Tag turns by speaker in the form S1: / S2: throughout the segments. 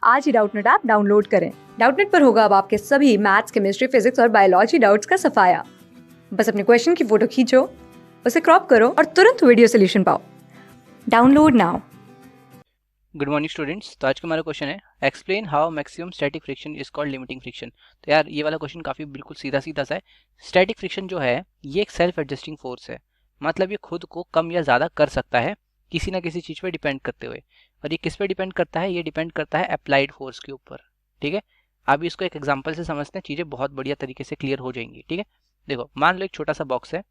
S1: आज ही Doubtnut app download करें। Doubtnut पर होगा अब आपके सभी मैथ्स, केमिस्ट्री, फिजिक्स और बायोलॉजी डाउट्स का सफाया। बस अपने क्वेश्चन की फोटो खींचो, उसे क्रॉप करो और तुरंत वीडियो सोल्यूशन पाओ। Download now.
S2: Good morning students. तो आज का हमारा क्वेश्चन है explain how maximum static friction is called limiting friction. तो यार ये वाला क्वेश्चन काफ़ी बिल्कुल सीधा सीधा सा है। स्टैटिक फ्रिक्शन जो है ये एक सेल्फ एडजस्टिंग फोर्स है, मतलब ये खुद को कम या ज़्यादा कर सकता है किसी ना किसी चीज़ पे डिपेंड करते हुए। और ये किस पे डिपेंड करता है? ये डिपेंड करता है अप्लाइड फोर्स के ऊपर। ठीक है, अभी इसको एक एग्जाम्पल से समझते हैं, चीज़ें बहुत बढ़िया तरीके से क्लियर हो जाएंगी। ठीक है, देखो मान लो एक छोटा सा बॉक्स है,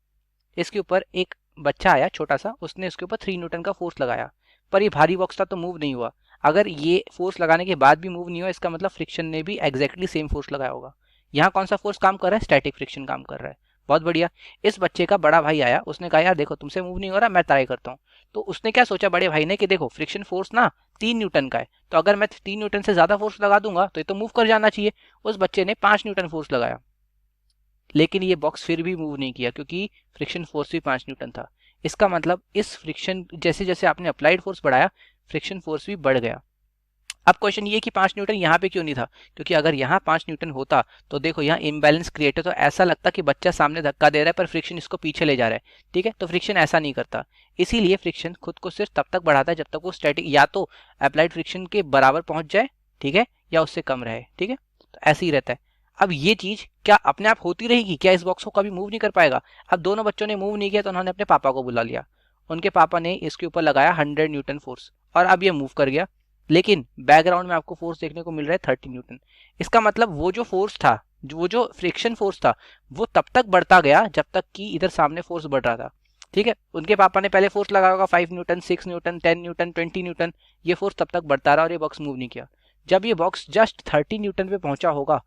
S2: इसके ऊपर एक बच्चा आया छोटा सा, उसने इसके ऊपर 3 न्यूटन का फोर्स लगाया, पर ये भारी बॉक्स था तो मूव नहीं हुआ। अगर ये फोर्स लगाने के बाद भी मूव नहीं हुआ, इसका मतलब फ्रिक्शन ने भी एग्जैक्टली सेम फोर्स लगाया होगा। यहाँ कौन सा फोर्स काम कर रहा है? स्टैटिक फ्रिक्शन काम कर रहा है। बहुत बढ़िया। इस बच्चे का बड़ा भाई आया, उसने कहा यार देखो तुमसे मूव नहीं हो रहा, मैं ट्राई करता हूँ। तो उसने क्या सोचा बड़े भाई ने कि देखो फ्रिक्शन फोर्स ना 3 न्यूटन का है, तो अगर मैं 3 न्यूटन से ज्यादा फोर्स लगा दूंगा तो ये तो मूव कर जाना चाहिए। उस बच्चे ने 5 न्यूटन फोर्स लगाया, लेकिन ये बॉक्स फिर भी मूव नहीं किया क्योंकि फ्रिक्शन फोर्स भी 5 न्यूटन था। इसका मतलब इस फ्रिक्शन जैसे जैसे आपने अप्लाइड फोर्स बढ़ाया, फ्रिक्शन फोर्स भी बढ़ गया। अब क्वेश्चन ये कि 5 न्यूटन यहाँ पे क्यों नहीं था? क्योंकि अगर यहाँ 5 न्यूटन होता तो देखो यहाँ इम्बैलेंस क्रिएट है, तो ऐसा लगता कि बच्चा सामने धक्का दे रहा है पर फ्रिक्शन इसको पीछे ले जा रहा है। ठीक है, तो फ्रिक्शन ऐसा नहीं करता। इसीलिए फ्रिक्शन खुद को सिर्फ तब तक बढ़ाता है जब तक वो स्टैटिक या तो अप्लाइड फ्रिक्शन के बराबर पहुंच जाए, ठीक है, या उससे कम रहे। ठीक है, तो ऐसे ही रहता है। अब ये चीज क्या अपने आप होती रहेगी? क्या इस बॉक्स को कभी मूव नहीं कर पाएगा? अब दोनों बच्चों ने मूव नहीं किया तो उन्होंने अपने पापा को बुला लिया, उनके पापा ने इसके ऊपर लगाया 100 न्यूटन फोर्स और अब ये मूव कर गया, लेकिन बैकग्राउंड में आपको फोर्स देखने को मिल रहा है 30 न्यूटन। इसका मतलब वो जो फोर्स था, वो जो फ्रिक्शन फोर्स था, वो तब तक बढ़ता गया जब तक कि इधर सामने फोर्स बढ़ रहा था। ठीक है, उनके पापा ने पहले फोर्स लगाया होगा 5 न्यूटन, 6 न्यूटन, 10 न्यूटन, 20 न्यूटन। ये फोर्स तब तक बढ़ता रहा और ये बॉक्स मूव नहीं किया। जब ये बॉक्स जस्ट 30 न्यूटन पे पहुंचा होगा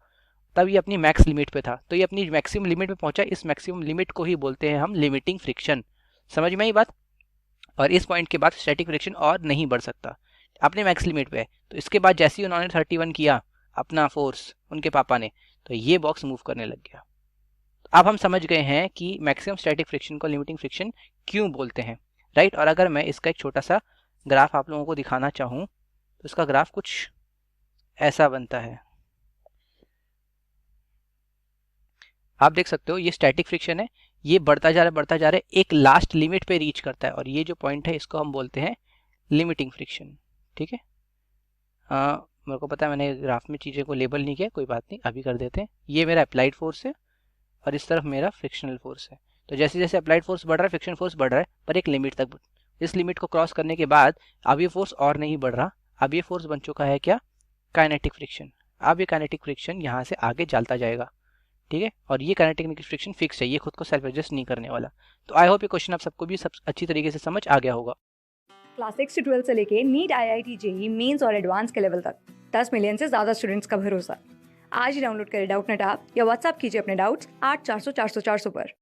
S2: तब ये अपनी मैक्स लिमिट पे था, तो ये अपनी मैक्सिमम लिमिट पे पहुंचा। इस मैक्सिमम लिमिट को ही बोलते हैं हम लिमिटिंग फ्रिक्शन। समझ में आई बात? और इस पॉइंट के बाद स्टैटिक फ्रिक्शन और नहीं बढ़ सकता, अपने मैक्स लिमिट पे है। तो इसके बाद जैसे ही उन्होंने 31 किया अपना फोर्स उनके पापा ने, तो ये बॉक्स मूव करने लग गया। अब हम समझ गए हैं कि मैक्सिमम स्टैटिक फ्रिक्शन को लिमिटिंग फ्रिक्शन क्यों बोलते हैं, राइट। और अगर मैं इसका एक छोटा सा ग्राफ आप लोगों को दिखाना चाहूँ तो इसका ग्राफ कुछ ऐसा बनता है। आप देख सकते हो ये स्टैटिक फ्रिक्शन है, ये बढ़ता जा रहा है, एक लास्ट लिमिट पे रीच करता है, और ये जो पॉइंट है इसको हम बोलते हैं लिमिटिंग फ्रिक्शन। ठीक है, मेरे को पता है मैंने ग्राफ में चीज़ें को लेबल नहीं किया, कोई बात नहीं, अभी कर देते हैं। ये मेरा अप्लाइड फोर्स है और इस तरफ मेरा फ्रिक्शनल फोर्स है। तो जैसे जैसे अप्लाइड फोर्स बढ़ रहा है फ्रिक्शन फोर्स बढ़ रहा है, पर एक लिमिट तक। इस लिमिट को क्रॉस करने के बाद अब ये फोर्स और नहीं बढ़ रहा, अब ये फोर्स बन चुका है क्या? Kinetic friction. अब ये काइनेटिक फ्रिक्शन यहाँ से आगे चलता जाएगा। ठीक है, और ये काइनेटिक फ्रिक्शन फिक्स है, ये खुद को सेल्फ एडजस्ट नहीं करने वाला। तो आई होप ये क्वेश्चन आप सबको भी सब अच्छी तरीके से समझ आ गया होगा।
S1: क्लास 6 से 12 से लेके नीट, IIT, जेईई मेंस और एडवांस के लेवल तक 10 मिलियन से ज्यादा स्टूडेंट्स का भरोसा। आज ही डाउनलोड करें डाउटनेट ऐप या व्हाट्सएप कीजिए अपने डाउट्स 8400 400 400 पर।